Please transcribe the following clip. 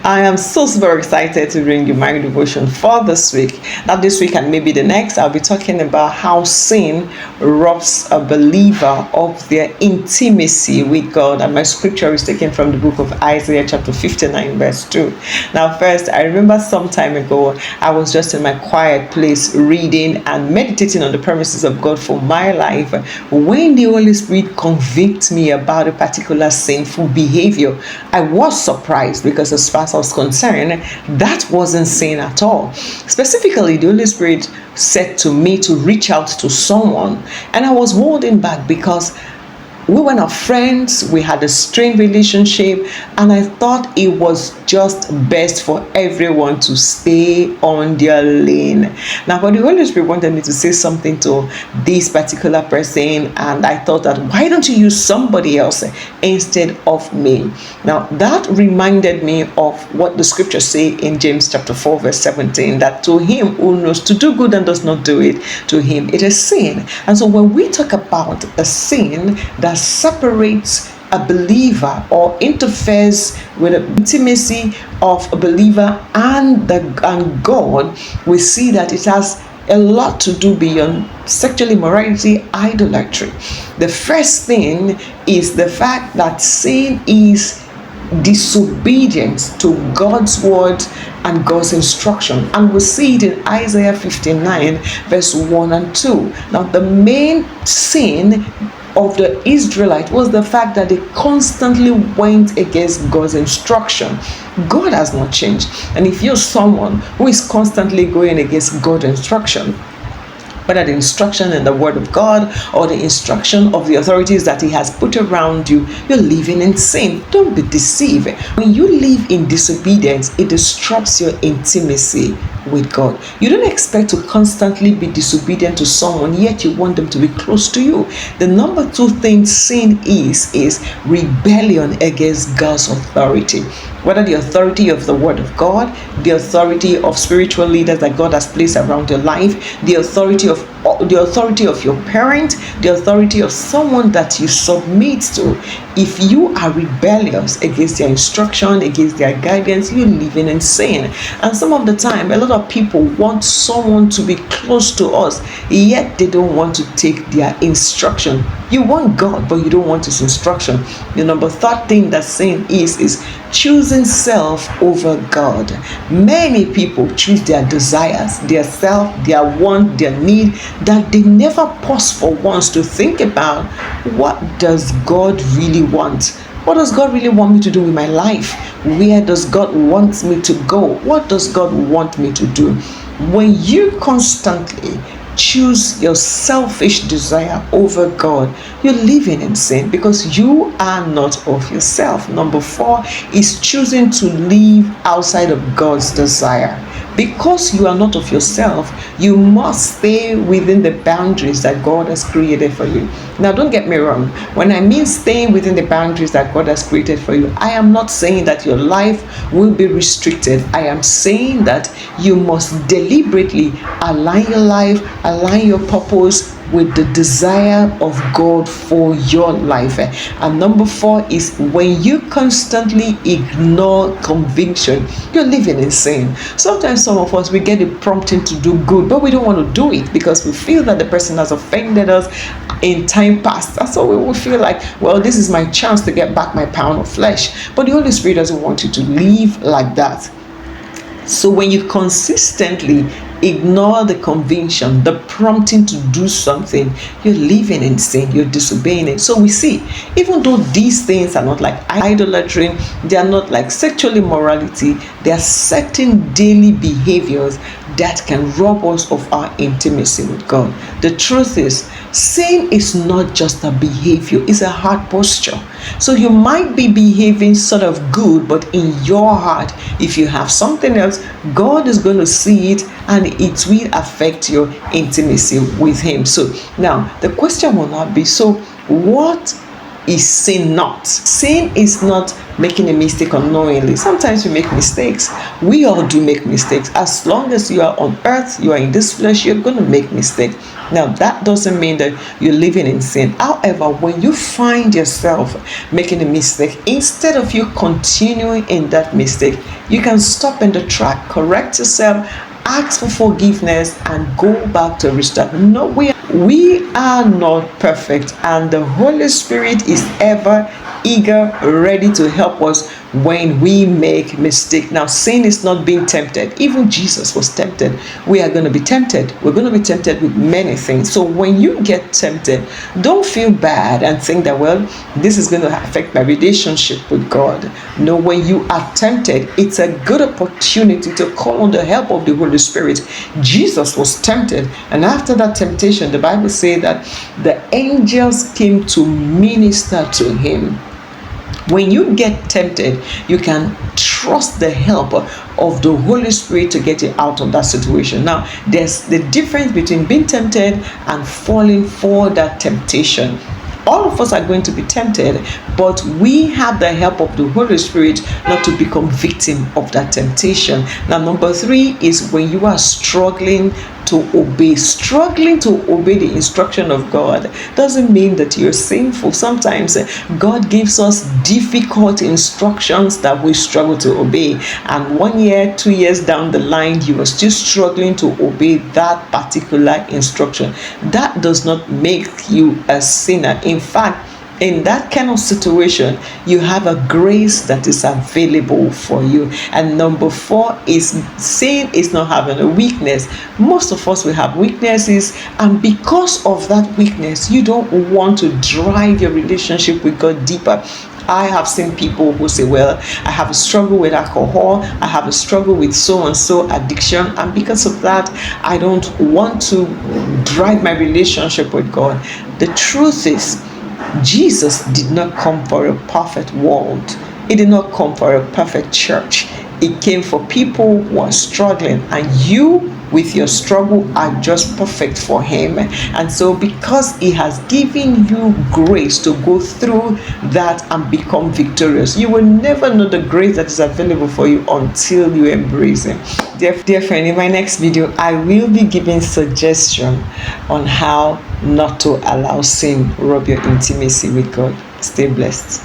I am so super excited to bring you my devotion for this week. Now, this week and maybe the next, I'll be talking about how sin robs a believer of their intimacy with God. And my scripture is taken from the book of Isaiah, chapter 59, verse 2. Now, first, I remember some time ago, I was just in my quiet place reading and meditating on the promises of God for my life when the Holy Spirit convicted me about a particular sinful behavior. I was surprised because as far as I was concerned, that wasn't sin at all. Specifically, the Holy Spirit said to me to reach out to someone, and I was holding back because we were not friends, we had a strained relationship, and I thought it was just best for everyone to stay on their lane. Now, but the Holy Spirit wanted me to say something to this particular person, and I thought that why don't you use somebody else instead of me? Now, that reminded me of what the scriptures say in James chapter 4, verse 17, that to him who knows to do good and does not do it, to him it is sin. And so when we talk about a sin that separates a believer or interferes with the intimacy of a believer and God, we see that it has a lot to do beyond sexual immorality, idolatry. The first thing is the fact that sin is disobedience to God's word and God's instruction, and we see it in Isaiah 59 verse 1 and 2. Now, the main sin of the Israelite was the fact that they constantly went against God's instruction. God has not changed, and if you're someone who is constantly going against God's instruction, whether the instruction in the word of God or the instruction of the authorities that he has put around you, you're living in sin. Don't be deceived. When you live in disobedience, it disrupts your intimacy with God. You don't expect to constantly be disobedient to someone, yet you want them to be close to you. The number two thing sin is rebellion against God's authority. Whether the authority of the word of God, the authority of spiritual leaders that God has placed around your life, the authority of your parent, the authority of someone that you submit to. If you are rebellious against their instruction, against their guidance, you're living in sin. And some of the time, a lot of people want someone to be close to us, yet they don't want to take their instruction. You want God, but you don't want his instruction. The number third thing that sin is choosing self over God. Many people choose their desires, their self, their want, their need, that they never pause for once to think about, what does God really want? What does God really want me to do with my life? Where does God want me to go? What does God want me to do? When you constantly choose your selfish desire over God, you're living in sin because you are not of yourself. Number four is choosing to live outside of God's desire. Because you are not of yourself, you must stay within the boundaries that God has created for you. Now, don't get me wrong. When I mean staying within the boundaries that God has created for you, I am not saying that your life will be restricted. I am saying that you must deliberately align your life, align your purpose with the desire of God for your life. And number four is when you constantly ignore conviction, you're living in sin. Sometimes some of us, we get a prompting to do good, but we don't want to do it because we feel that the person has offended us in time past. That's why we will feel like, well, this is my chance to get back my pound of flesh. But the Holy Spirit doesn't want you to live like that. So when you consistently ignore the conviction, the prompting to do something, you're living in sin, you're disobeying it. So we see, even though these things are not like idolatry, they are not like sexual immorality, there are certain daily behaviors that can rob us of our intimacy with God. The truth is, sin is not just a behavior, it's a heart posture. So you might be behaving sort of good, but in your heart, if you have something else, God is going to see it and it will affect your intimacy with him. So now the question will not be, so what is sin not? Sin is not making a mistake unknowingly. Sometimes we make mistakes. We all do make mistakes. As long as you are on earth, you are in this flesh, you're going to make mistakes. Now, that doesn't mean that you're living in sin. However, when you find yourself making a mistake, instead of you continuing in that mistake, you can stop in the track, correct yourself, ask for forgiveness, and go back to restart. No, we are not perfect, and the Holy Spirit is ever eager, ready to help us when we make mistake. Now, sin is not being tempted. Even Jesus was tempted. We are going to be tempted. We're going to be tempted with many things. So when you get tempted, don't feel bad and think that, well, this is going to affect my relationship with God. No, when you are tempted, it's a good opportunity to call on the help of the Holy Spirit. Jesus was tempted, and after that temptation, the Bible says that the angels came to minister to him. When you get tempted, you can trust the help of the Holy Spirit to get you out of that situation. Now, there's the difference between being tempted and falling for that temptation. All of us are going to be tempted, but we have the help of the Holy Spirit not to become victim of that temptation. Now, number 3 is when you are struggling to obey. Struggling to obey the instruction of God doesn't mean that you're sinful. Sometimes God gives us difficult instructions that we struggle to obey, and 1 year, 2 years down the line, you are still struggling to obey that particular instruction. That does not make you a sinner. In fact, in that kind of situation, you have a grace that is available for you. And number 4 is sin is not having a weakness. Most of us will have weaknesses, and because of that weakness, you don't want to drive your relationship with God deeper. I have seen people who say, well, I have a struggle with alcohol, I have a struggle with so and so addiction, and because of that, I don't want to drive my relationship with God. The truth is, Jesus did not come for a perfect world. He did not come for a perfect church. He came for people who are struggling, and you with your struggle are just perfect for him. And so because he has given you grace to go through that and become victorious, you will never know the grace that is available for you until you embrace him. Dear friend, in my next video, I will be giving suggestion on how not to allow sin rob your intimacy with God. Stay blessed.